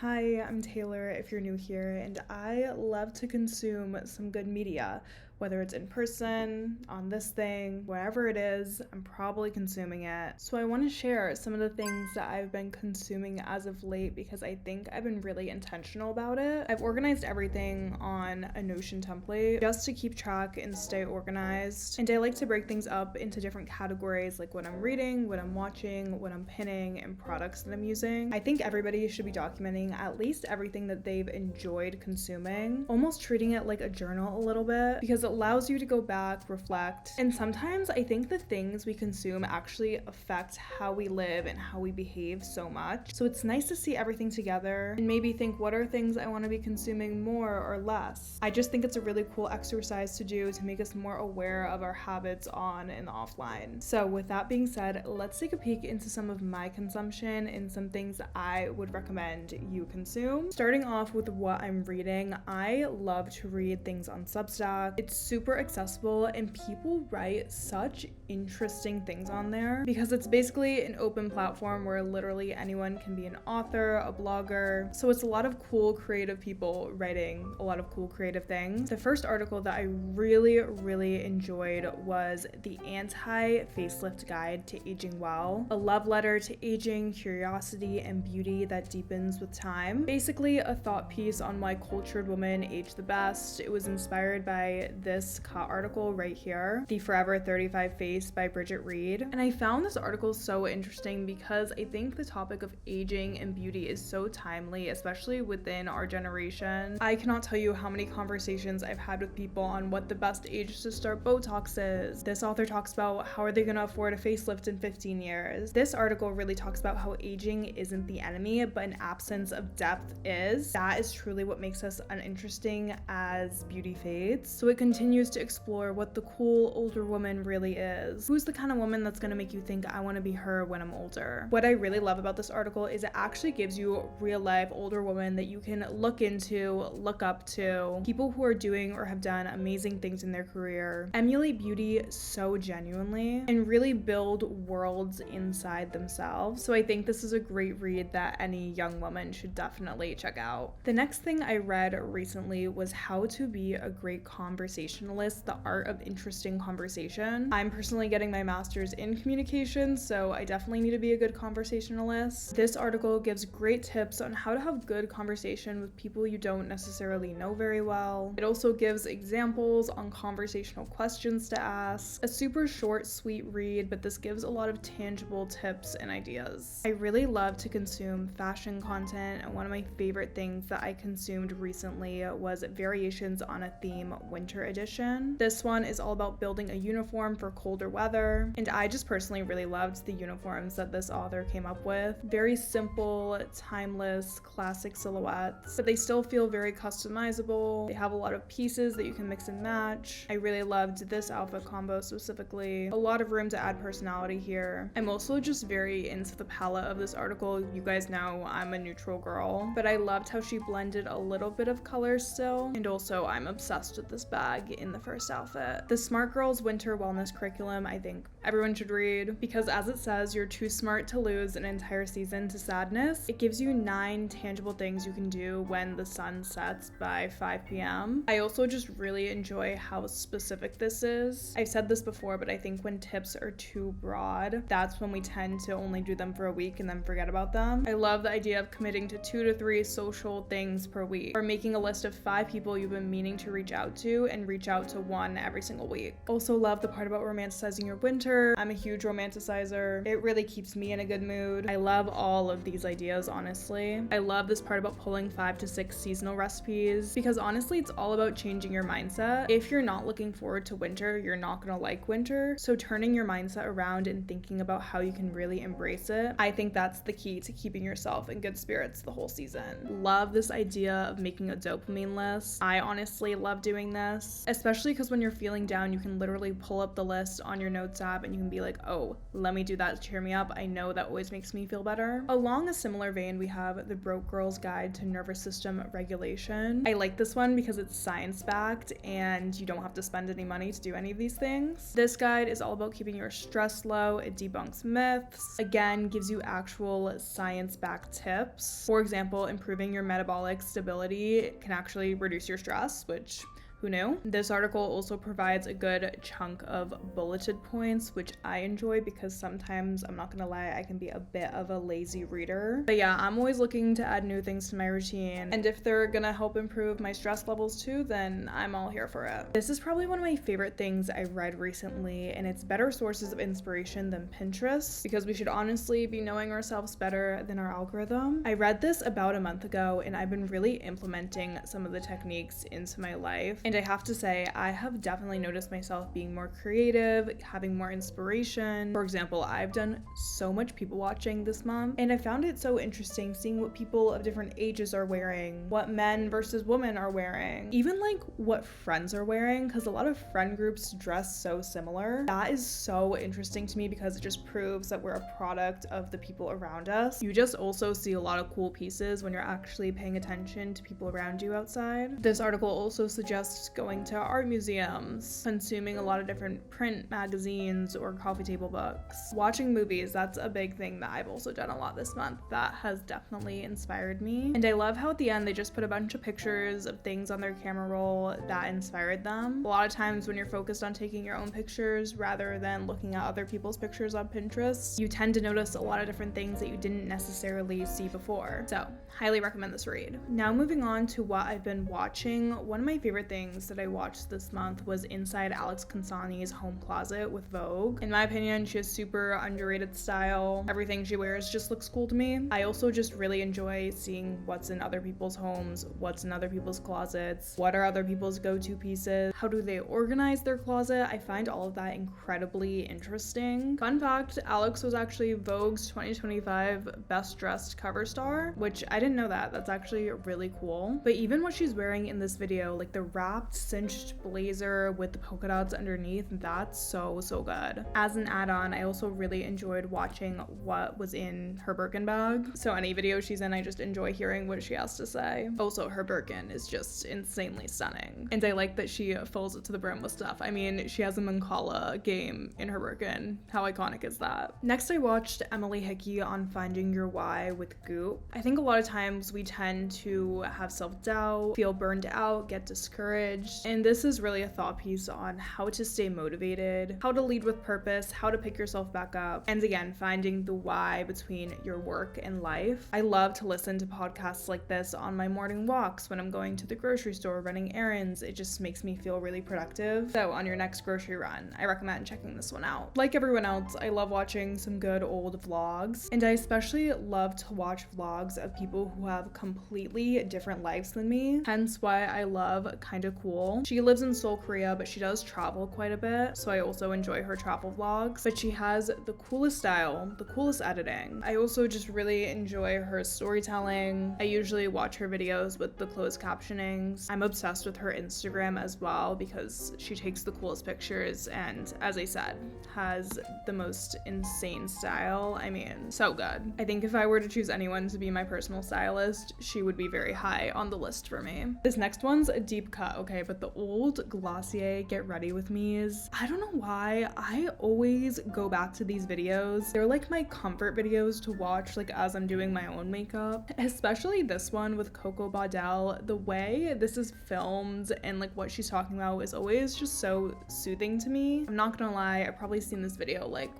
Hi, I'm Taylor if you're new here, and I love to consume some good media. Whether it's in person, on this thing, wherever it is, I'm probably consuming it. So I want to share some of the things that I've been consuming as of late because I think I've been really intentional about it. I've organized everything on a Notion template just to keep track and stay organized. And I like to break things up into different categories like what I'm reading, what I'm watching, what I'm pinning, and products that I'm using. I think everybody should be documenting at least everything that they've enjoyed consuming, almost treating it like a journal a little bit because it allows you to go back, reflect, and sometimes I think the things we consume actually affect how we live and how we behave so much. So it's nice to see everything together and maybe think, what are things I want to be consuming more or less? I just think it's a really cool exercise to do to make us more aware of our habits on and offline. So with that being said, let's take a peek into some of my consumption and some things that I would recommend you consume. Starting off with what I'm reading, I love to read things on Substack. It's super accessible and people write such interesting things on there because it's basically an open platform where literally anyone can be an author, a blogger. So it's a lot of cool creative people writing a lot of cool creative things. The first article that I really enjoyed was the anti-facelift guide to aging well, a love letter to aging, curiosity, and beauty that deepens with time. Basically a thought piece on why cultured women age the best. It was inspired by this article right here, The Forever 35 Face by Bridget Reed. And I found this article so interesting because I think the topic of aging and beauty is so timely, especially within our generation. I cannot tell you how many conversations I've had with people on what the best age to start Botox is. This author talks about how are they going to afford a facelift in 15 years. This article really talks about how aging isn't the enemy, but an absence of depth is. That is truly what makes us uninteresting as beauty fades. So it continues to explore what the cool older woman really is. Who's the kind of woman that's gonna make you think I want to be her when I'm older? What I really love about this article is it actually gives you real life older women that you can look into, look up to, people who are doing or have done amazing things in their career, emulate beauty so genuinely, and really build worlds inside themselves. So I think this is a great read that any young woman should definitely check out. The next thing I read recently was How to Be a Great Conversationalist, The Art of Interesting Conversation. I'm personally getting my master's in communication, so I definitely need to be a good conversationalist. This article gives great tips on how to have good conversation with people you don't necessarily know very well. It also gives examples on conversational questions to ask. A super short, sweet read, but this gives a lot of tangible tips and ideas. I really love to consume fashion content, and one of my favorite things that I consumed recently was Variations on a Theme Winter Edition. This one is all about building a uniform for colder weather, and I just personally really loved the uniforms that this author came up with. Very simple, timeless, classic silhouettes, but they still feel very customizable. They have a lot of pieces that you can mix and match. I really loved this outfit combo specifically. A lot of room to add personality here. I'm also just very into the palette of this article. You guys know I'm a neutral girl, but I loved how she blended a little bit of color still, and also I'm obsessed with this bag in the first outfit. The Smart Girls Winter Wellness Curriculum, I think everyone should read because as it says, you're too smart to lose an entire season to sadness. It gives you 9 tangible things you can do when the sun sets by 5 p.m. I also just really enjoy how specific this is. I've said this before, but I think when tips are too broad, that's when we tend to only do them for a week and then forget about them. I love the idea of committing to 2 to 3 social things per week, or making a list of 5 people you've been meaning to reach out to and reach out to one every single week. Also love the part about romanticizing your winter. I'm a huge romanticizer. It really keeps me in a good mood. I love all of these ideas, honestly. I love this part about pulling 5 to 6 seasonal recipes because honestly, it's all about changing your mindset. If you're not looking forward to winter, you're not gonna like winter. So turning your mindset around and thinking about how you can really embrace it, I think that's the key to keeping yourself in good spirits the whole season. Love this idea of making a dopamine list. I honestly love doing this. nice. Especially because when you're feeling down, you can literally pull up the list on your notes app and you can be like, oh, let me do that to cheer me up. I know that always makes me feel better. Along a similar vein, we have The Broke Girl's Guide to Nervous System Regulation. I like this one because it's science-backed and you don't have to spend any money to do any of these things. This guide is all about keeping your stress low. It debunks myths. Again, gives you actual science-backed tips. For example, improving your metabolic stability can actually reduce your stress, which who knew? This article also provides a good chunk of bulleted points, which I enjoy because sometimes, I'm not gonna lie, I can be a bit of a lazy reader. But yeah, I'm always looking to add new things to my routine, and if they're gonna help improve my stress levels too, then I'm all here for it. This is probably one of my favorite things I've read recently, and it's better sources of inspiration than Pinterest, because we should honestly be knowing ourselves better than our algorithm. I read this about a month ago, and I've been really implementing some of the techniques into my life. And I have to say, I have definitely noticed myself being more creative, having more inspiration. For example, I've done so much people watching this month, and I found it so interesting seeing what people of different ages are wearing, what men versus women are wearing, even like what friends are wearing, because a lot of friend groups dress so similar. That is so interesting to me because it just proves that we're a product of the people around us. You just also see a lot of cool pieces when you're actually paying attention to people around you outside. This article also suggests going to art museums, consuming a lot of different print magazines or coffee table books. Watching movies, that's a big thing that I've also done a lot this month. That has definitely inspired me. And I love how at the end they just put a bunch of pictures of things on their camera roll that inspired them. A lot of times when you're focused on taking your own pictures rather than looking at other people's pictures on Pinterest, you tend to notice a lot of different things that you didn't necessarily see before. So, highly recommend this read. Now moving on to what I've been watching, one of my favorite things that I watched this month was Inside Alex Consanis' Home Closet with Vogue. In my opinion, she has super underrated style. Everything she wears just looks cool to me. I also just really enjoy seeing what's in other people's homes, what's in other people's closets, what are other people's go-to pieces, how do they organize their closet. I find all of that incredibly interesting. Fun fact, Alex was actually Vogue's 2025 Best Dressed cover star, which I didn't know that. That's actually really cool. But even what she's wearing in this video, like the wrapped cinched blazer with the polka dots underneath, that's so good. As an add-on, I also really enjoyed watching what was in her Birkin bag. So any video she's in, I just enjoy hearing what she has to say. Also, her Birkin is just insanely stunning. And I like that she fills it to the brim with stuff. I mean, she has a Mancala game in her Birkin. How iconic is that? Next, I watched Emily Hickey on Finding Your Why with Goop. I think a lot of times we tend to have self-doubt, feel burned out, get discouraged, and this is really a thought piece on how to stay motivated, how to lead with purpose, how to pick yourself back up, and again, finding the why between your work and life. I love to listen to podcasts like this on my morning walks, when I'm going to the grocery store, running errands. It just makes me feel really productive. So on your next grocery run, I recommend checking this one out. Like everyone else, I love watching some good old vlogs, and I especially love to watch vlogs of people who have completely different lives than me, hence why I love Kinda Cool. She lives in Seoul, Korea, but she does travel quite a bit, so I also enjoy her travel vlogs. But she has the coolest style, the coolest editing. I also just really enjoy her storytelling. I usually watch her videos with the closed captionings. I'm obsessed with her Instagram as well because she takes the coolest pictures and, as I said, has the most insane style. I mean, so good. I think if I were to choose anyone to be my personal stylist, she would be very high on the list for me. This next one's a deep cut, okay, but the old Glossier Get Ready With Me's, I don't know why, I always go back to these videos. They're like my comfort videos to watch like as I'm doing my own makeup, especially this one with Coco Baudel. The way this is filmed and like what she's talking about is always just so soothing to me. I'm not gonna lie, I've probably seen this video like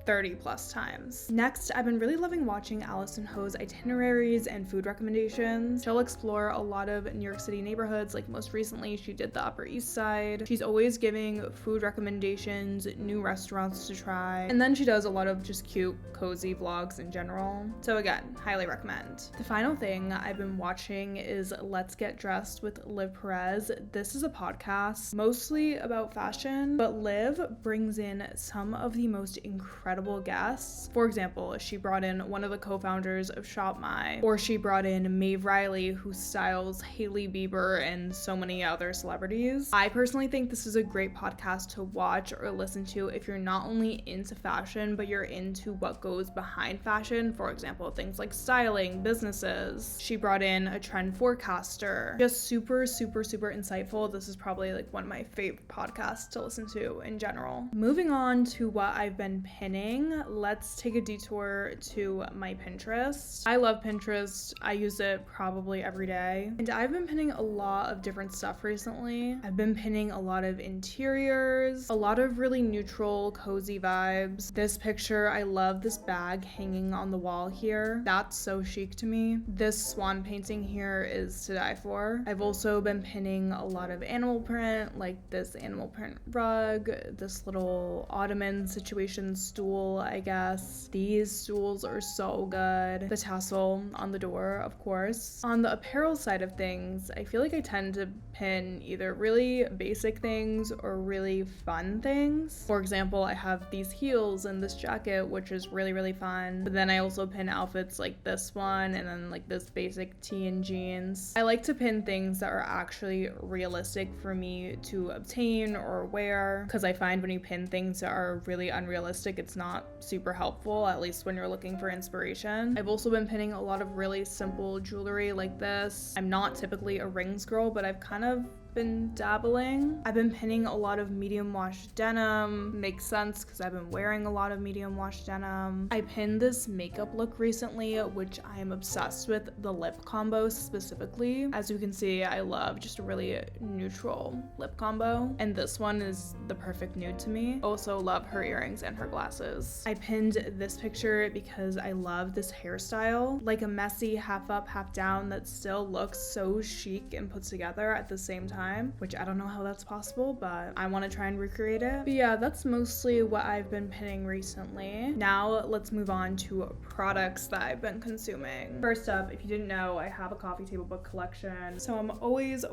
30 plus times. Next, I've been really loving watching Allison Ho's itineraries and food recommendations. She'll explore a lot of New York City neighborhoods, like most recently she did the Upper East Side. She's always giving food recommendations, new restaurants to try, and then she does a lot of just cute, cozy vlogs in general. So again, highly recommend. The final thing I've been watching is Let's Get Dressed with Liv Perez. This is a podcast mostly about fashion, but Liv brings in some of the most incredible incredible guests. For example, she brought in one of the co-founders of Shop My, or she brought in Maeve Riley, who styles Hailey Bieber and so many other celebrities. I personally think this is a great podcast to watch or listen to if you're not only into fashion, but you're into what goes behind fashion. For example, things like styling, businesses. She brought in a trend forecaster. Just super insightful. This is probably like one of my favorite podcasts to listen to in general. Moving on to what I've been pinning, let's take a detour to my Pinterest. I love Pinterest. I use it probably every day, and I've been pinning a lot of different stuff recently. I've been pinning a lot of interiors, a lot of really neutral, cozy vibes. This picture, I love this bag hanging on the wall here. That's so chic to me. This swan painting here is to die for. I've also been pinning a lot of animal print, like this animal print rug, this little ottoman situation stool, I guess. These stools are so good. The tassel on the door, of course. On the apparel side of things, I feel like I tend to pin either really basic things or really fun things. For example, I have these heels and this jacket, which is really fun. But then I also pin outfits like this one and then like this basic tee and jeans. I like to pin things that are actually realistic for me to obtain or wear, because I find when you pin things that are really unrealistic, it's not super helpful, at least when you're looking for inspiration. I've also been pinning a lot of really simple jewelry like this. I'm not typically a rings girl, but I've kind of been dabbling. I've been pinning a lot of medium wash denim. Makes sense because I've been wearing a lot of medium wash denim. I pinned this makeup look recently, which I am obsessed with, the lip combo specifically. As you can see, I love just a really neutral lip combo, and this one is the perfect nude to me. Also love her earrings and her glasses. I pinned this picture because I love this hairstyle, like a messy half up, half down that still looks so chic and put together at the same time, which I don't know how that's possible, but I want to try and recreate it. But yeah, that's mostly what I've been pinning recently. Now let's move on to products that I've been consuming. First up, if you didn't know, I have a coffee table book collection, so I'm always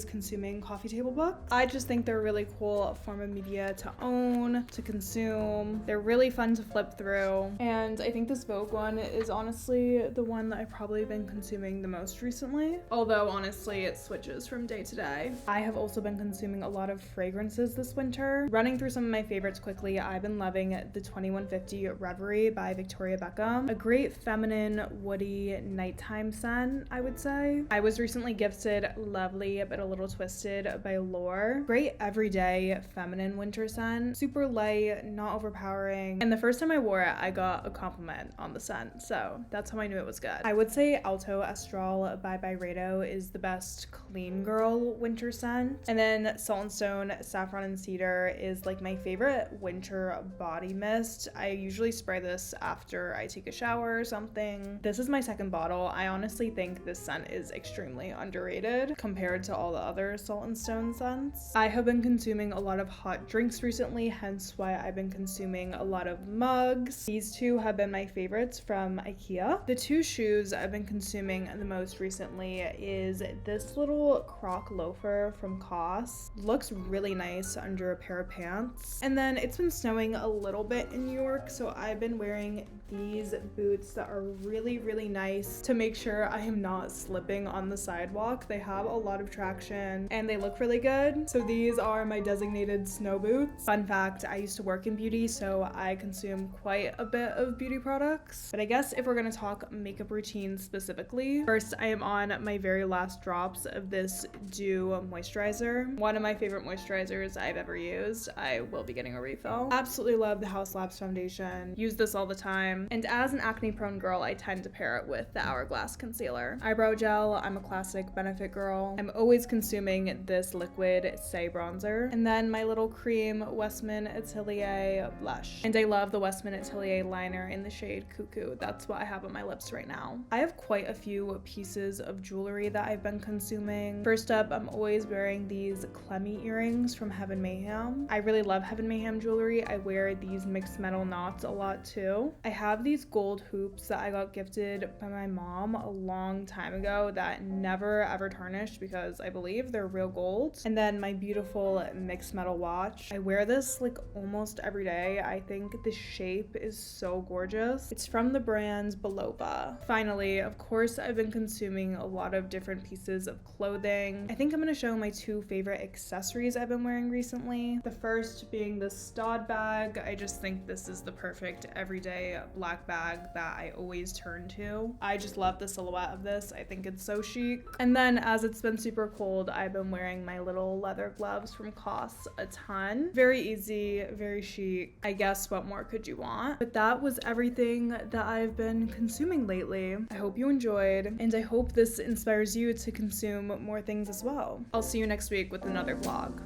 consuming coffee table books. I just think they're a really cool form of media to own, to consume. They're really fun to flip through, and I think this Vogue one is honestly the one that I've probably been consuming the most recently, although honestly it switches from day to day. I have also been consuming a lot of fragrances this winter. Running through some of my favorites quickly, I've been loving the 2150 Reverie by Victoria Beckham. A great feminine, woody, nighttime scent, I would say. I was recently gifted Lovely But a Little Twisted by Lore. Great everyday feminine winter scent. Super light, not overpowering. And the first time I wore it, I got a compliment on the scent, so that's how I knew it was good. I would say Alto Astral by Byredo is the best clean girl winter scent. And then Salt and Stone Saffron and Cedar is like my favorite winter body mist. I usually spray this after I take a shower or something. This is my second bottle. I honestly think this scent is extremely underrated compared to all the other Salt and Stone scents. I have been consuming a lot of hot drinks recently, hence why I've been consuming a lot of mugs. These two have been my favorites from IKEA. The two shoes I've been consuming the most recently is this little Croc loafer from COS. Looks really nice under a pair of pants. And then it's been snowing a little bit in New York, so I've been wearing these boots that are really nice to make sure I am not slipping on the sidewalk. They have a lot of traction and they look really good. So these are my designated snow boots. Fun fact, I used to work in beauty, so I consume quite a bit of beauty products. But I guess if we're gonna talk makeup routine specifically, first I am on my very last drops of this Dew moisturizer. One of my favorite moisturizers I've ever used. I will be getting a refill. Absolutely love the House Labs foundation. Use this all the time. And as an acne prone girl, I tend to pair it with the Hourglass concealer. Eyebrow gel, I'm a classic Benefit girl. I'm always consuming this liquid Say bronzer. And then my little cream Westman Atelier blush. And I love the Westman Atelier liner in the shade Cuckoo. That's what I have on my lips right now. I have quite a few pieces of jewelry that I've been consuming. First up, I'm always wearing these Clemmy earrings from Heaven Mayhem. I really love Heaven Mayhem jewelry. I wear these mixed metal knots a lot too. I have these gold hoops that I got gifted by my mom a long time ago that never ever tarnished because I believe they're real gold. And then my beautiful mixed metal watch. I wear this like almost every day. I think the shape is so gorgeous. It's from the brand Belova. Finally, of course, I've been consuming a lot of different pieces of clothing. I think I'm gonna show my 2 favorite accessories I've been wearing recently. The first being this Stod bag. I just think this is the perfect everyday black bag that I always turn to. I just love the silhouette of this. I think it's so chic. And then as it's been super cold, I've been wearing my little leather gloves from COS a ton. Very easy, very chic. I guess what more could you want? But that was everything that I've been consuming lately. I hope you enjoyed, and I hope this inspires you to consume more things as well. I'll see you next week with another vlog.